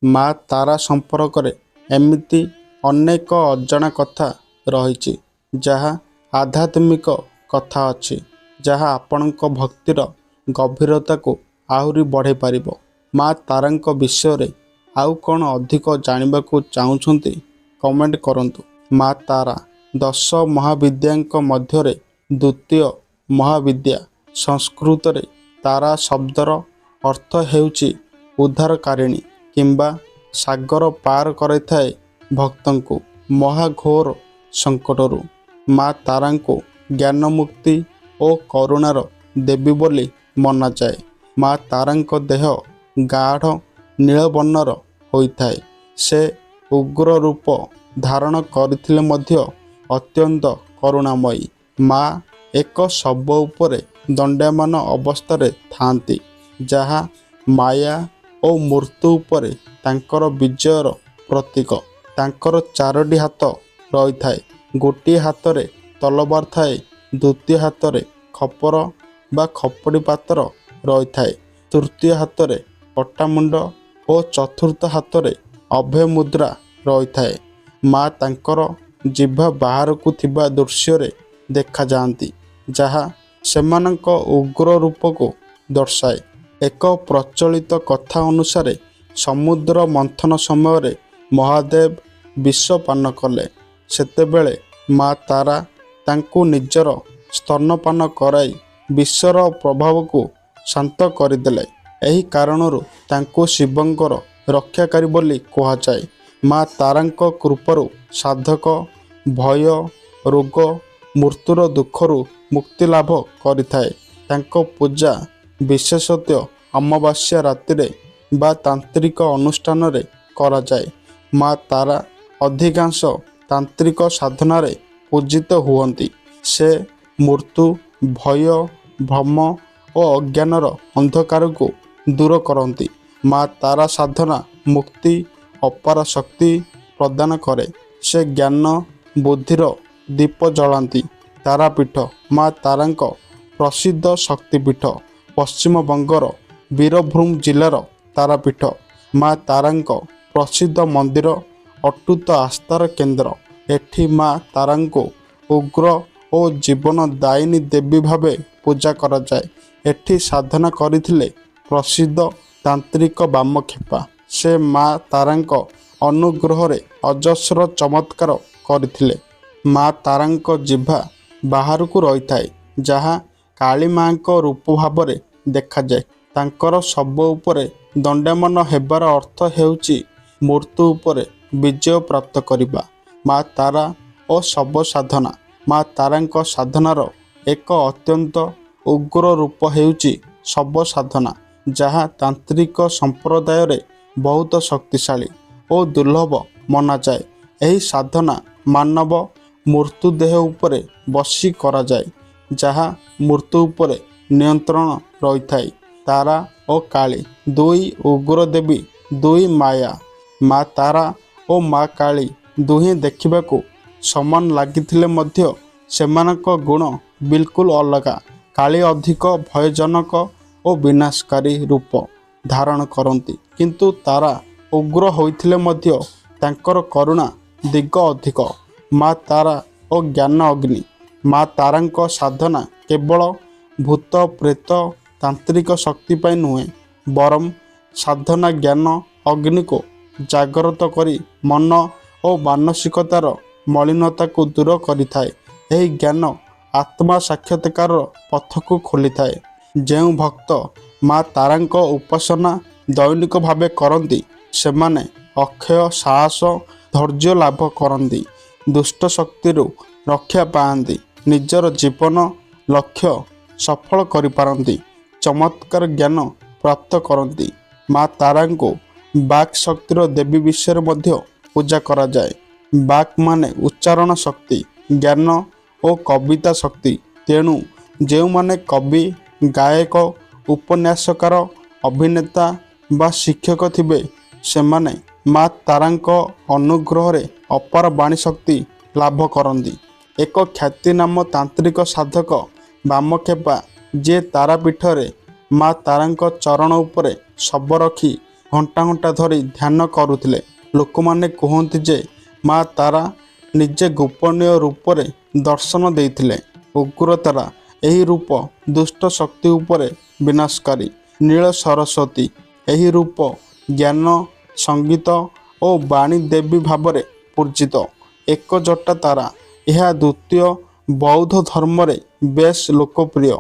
ମା ତାରା ସମ୍ପର୍କରେ ଏମିତି ଅନେକ ଅଜଣା କଥା ରହିଛି, ଯାହା ଆଧ୍ୟାତ୍ମିକ କଥା ଅଛି, ଯାହା ଆପଣଙ୍କ ଭକ୍ତିର ଗଭୀରତାକୁ ଆହୁରି ବଢ଼ାଇ ପାରିବ। ମା ତାରାଙ୍କ ବିଷୟରେ ଆଉ କ'ଣ ଅଧିକ ଜାଣିବାକୁ ଚାହୁଁଛନ୍ତି? କମେଣ୍ଟ କରନ୍ତୁ। ମା ତାରା 10 ମହାବିଦ୍ୟାଙ୍କ ମଧ୍ୟରେ ଦ୍ୱିତୀୟ ମହାବିଦ୍ୟା। ସଂସ୍କୃତରେ ତାରା ଶବ୍ଦର ଅର୍ଥ ହେଉଛି ଉଦ୍ଧାରକାରିଣୀ କିମ୍ବା ସାଗର ପାର କରାଇଥାଏ ଭକ୍ତଙ୍କୁ ମହାଘୋର ସଙ୍କଟରୁ। ମା ତାରାଙ୍କୁ ଜ୍ଞାନ, ମୁକ୍ତି ଓ କରୁଣାର ଦେବୀ ବୋଲି ମନାଯାଏ। ମା ତାରାଙ୍କ ଦେହ ଗାଢ଼ ନୀଳବର୍ଣ୍ଣର ହୋଇଥାଏ। ସେ ଉଗ୍ର ରୂପ ଧାରଣ କରିଥିଲେ ମଧ୍ୟ ଅତ୍ୟନ୍ତ କରୁଣାମୟୀ। ମା ଏକ ଶବ ଉପରେ ଦଣ୍ଡାୟମାନ ଅବସ୍ଥାରେ ଥାଆନ୍ତି, ଯାହା ମାୟା ଓ ମୃତ୍ୟୁ ଉପରେ ତାଙ୍କର ବିଜୟର ପ୍ରତୀକ। ତାଙ୍କର 4ଟି ହାତ ରହିଥାଏ। ଗୋଟିଏ ହାତରେ ତଲବାର ଥାଏ, ଦ୍ୱିତୀୟ ହାତରେ ଖପର ବା ଖପଡ଼ି ପାତ୍ର ରହିଥାଏ, ତୃତୀୟ ହାତରେ କଟାମୁଣ୍ଡ ଓ ଚତୁର୍ଥ ହାତରେ ଅଭୟ ମୁଦ୍ରା ରହିଥାଏ। ମା ତାଙ୍କର ଜିଭା ବାହାରକୁ ଥିବା ଦୃଶ୍ୟରେ ଦେଖାଯାଆନ୍ତି, ଯାହା ସେମାନଙ୍କ ଉଗ୍ର ରୂପକୁ ଦର୍ଶାଏ। ଏକ ପ୍ରଚଳିତ କଥା ଅନୁସାରେ ସମୁଦ୍ର ମନ୍ଥନ ସମୟରେ ମହାଦେବ ବିଷ ପାନ କଲେ। ସେତେବେଳେ ମା ତାରା ତାଙ୍କୁ ନିଜର ସ୍ତନ୍ୟପାନ କରାଇ ବିଷର ପ୍ରଭାବକୁ ଶାନ୍ତ କରିଦେଲେ। ଏହି କାରଣରୁ ତାଙ୍କୁ ଶିବଙ୍କର ରକ୍ଷାକାରୀ ବୋଲି କୁହାଯାଏ। ମା ତାରାଙ୍କ କୃପାରୁ ସାଧକ ଭୟ, ରୋଗ, ମୃତ୍ୟୁର ଦୁଃଖରୁ ମୁକ୍ତି ଲାଭ କରିଥାଏ। ତାଙ୍କ ପୂଜା ବିଶେଷତଃ ଅମାବାସ୍ୟା ରାତିରେ ବା ତାନ୍ତ୍ରିକ ଅନୁଷ୍ଠାନରେ କରାଯାଏ। ମା ତାରା ଅଧିକାଂଶ ତାନ୍ତ୍ରିକ ସାଧନାରେ ପୂଜିତ ହୁଅନ୍ତି। ସେ ମୃତ୍ୟୁ, ଭୟ, ଭ୍ରମ ଓ ଅଜ୍ଞାନର ଅନ୍ଧକାରକୁ ଦୂର କରନ୍ତି। ମା ତାରା ସାଧନା ମୁକ୍ତି ଅପାର ଶକ୍ତି ପ୍ରଦାନ କରେ। ସେ ଜ୍ଞାନ ବୁଦ୍ଧିର ଦୀପ ଜଳାନ୍ତି। ତାରାପୀଠ ମା ତାରାଙ୍କ ପ୍ରସିଦ୍ଧ ଶକ୍ତିପୀଠ। ପଶ୍ଚିମବଙ୍ଗର ବୀରଭୂମ ଜିଲ୍ଲାର ତାରାପୀଠ ମା ତାରାଙ୍କ ପ୍ରସିଦ୍ଧ ମନ୍ଦିର, ଅଟୁଟ ଆସ୍ଥାର କେନ୍ଦ୍ର। ଏଠି ମା ତାରାଙ୍କୁ ଉଗ୍ର ଓ ଜୀବନଦାୟିନୀ ଦେବୀ ଭାବେ ପୂଜା କରାଯାଏ। ଏଠି ସାଧନା କରିଥିଲେ ପ୍ରସିଦ୍ଧ ତାନ୍ତ୍ରିକ ବାମକ୍ଷେପା। ସେ ମା ତାରାଙ୍କ ଅନୁଗ୍ରହରେ ଅଜସ୍ର ଚମତ୍କାର କରିଥିଲେ। ମା ତାରାଙ୍କ ଜିଭା ବାହାରକୁ ରହିଥାଏ, ଯାହା କାଳୀ ମାଙ୍କ ରୂପ ଭାବରେ ଦେଖାଯାଏ। ତାଙ୍କର ଶବ ଉପରେ ଦଣ୍ଡାୟମାନ ହେବାର ଅର୍ଥ ହେଉଛି ମୃତ୍ୟୁ ଉପରେ ବିଜୟ ପ୍ରାପ୍ତ କରିବା। ମା ତାରା ଓ ଶବ ସାଧନା। ମା ତାରାଙ୍କ ସାଧନାର ଏକ ଅତ୍ୟନ୍ତ ଉଗ୍ର ରୂପ ହେଉଛି ଶବ ସାଧନା, ଯାହା ତାନ୍ତ୍ରିକ ସମ୍ପ୍ରଦାୟରେ ବହୁତ ଶକ୍ତିଶାଳୀ ଓ ଦୁର୍ଲଭ ମନାଯାଏ। ଏହି ସାଧନା ମାନବ ମୃତ୍ୟୁଦେହ ଉପରେ ବସି କରାଯାଏ, ଯାହା ମୃତ୍ୟୁ ଉପରେ ନିୟନ୍ତ୍ରଣ ରହିଥାଏ। ତାରା ଓ କାଳୀ ଦୁଇ ଉଗ୍ର ଦେବୀ, ଦୁଇ ମାୟା। ମା ତାରା ଓ ମା କାଳୀ ଦୁହେଁ ଦେଖିବାକୁ ସମାନ ଲାଗିଥିଲେ ମଧ୍ୟ ସେମାନଙ୍କ ଗୁଣ ବିଲକୁଲ ଅଲଗା। କାଳୀ ଅଧିକ ଭୟଜନକ ଓ ବିନାଶକାରୀ ରୂପ ଧାରଣ କରନ୍ତି, କିନ୍ତୁ ତାରା ଉଗ୍ର ହୋଇଥିଲେ ମଧ୍ୟ ତାଙ୍କର କରୁଣା ଦିଗ ଅଧିକ। ମା ତାରା ଓ ଜ୍ଞାନ ଅଗ୍ନି। ମା ତାରାଙ୍କ ସାଧନା କେବଳ ଭୂତ ପ୍ରେତ ତାନ୍ତ୍ରିକ ଶକ୍ତି ପାଇଁ ନୁହେଁ, ବରଂ ସାଧନା ଜ୍ଞାନ ଅଗ୍ନିକୁ ଜାଗ୍ରତ କରି ମନ ଓ ମାନସିକତାର ମଳିନତାକୁ ଦୂର କରିଥାଏ। ଏହି ଜ୍ଞାନ ଆତ୍ମା ସାକ୍ଷାତକାର ପଥକୁ ଖୋଲିଥାଏ। ଯେଉଁ ଭକ୍ତ ମା ତାରାଙ୍କ ଉପାସନା ଦୈନିକ ଭାବେ କରନ୍ତି, ସେମାନେ ଅକ୍ଷୟ ସାହସ, ଧୈର୍ଯ୍ୟ ଲାଭ କରନ୍ତି, ଦୁଷ୍ଟ ଶକ୍ତିରୁ ରକ୍ଷା ପାଆନ୍ତି, ନିଜର ଜୀବନ ଲକ୍ଷ୍ୟ ସଫଳ କରିପାରନ୍ତି, ଚମତ୍କାର ଜ୍ଞାନ ପ୍ରାପ୍ତ କରନ୍ତି। ମା ତାରାଙ୍କୁ ବାକ୍ ଶକ୍ତିର ଦେବୀ ବିଷୟରେ ମଧ୍ୟ ପୂଜା କରାଯାଏ। ବାକ୍ ମାନେ ଉଚ୍ଚାରଣ ଶକ୍ତି, ଜ୍ଞାନ ଓ କବିତା ଶକ୍ତି। ତେଣୁ ଯେଉଁମାନେ କବି, ଗାୟକ, ଉପନ୍ୟାସକାର, ଅଭିନେତା ବା ଶିକ୍ଷକ ଥିବେ, ସେମାନେ ମା ତାରାଙ୍କ ଅନୁଗ୍ରହରେ ଅପାର ବାଣୀ ଶକ୍ତି ଲାଭ କରନ୍ତି। ଏକ ଖ୍ୟାତିନାମ ତାନ୍ତ୍ରିକ ସାଧକ ବାମକ୍ଷେପା, ଯିଏ ତାରାପୀଠରେ ମା ତାରାଙ୍କ ଚରଣ ଉପରେ ଶବ ରଖି ଘଣ୍ଟା ଘଣ୍ଟା ଧରି ଧ୍ୟାନ କରୁଥିଲେ। ଲୋକମାନେ କୁହନ୍ତି ଯେ ମା ତାରା ନିଜେ ଗୋପନୀୟ ରୂପରେ ଦର୍ଶନ ଦେଇଥିଲେ। ଉଗ୍ରତାରା ଏହି ରୂପ ଦୁଷ୍ଟ ଶକ୍ତି ଉପରେ ବିନାଶକାରୀ। ନୀଳ ସରସ୍ୱତୀ ଏହି ରୂପ ଜ୍ଞାନ, ସଙ୍ଗୀତ ଓ ବାଣୀ ଦେବୀ ଭାବରେ ପୂଜିତ। ଏକ ଜଟା ତାରା ଏହା ଦ୍ୱିତୀୟ ବୌଦ୍ଧ ଧର୍ମରେ ବେଶ୍ ଲୋକପ୍ରିୟ।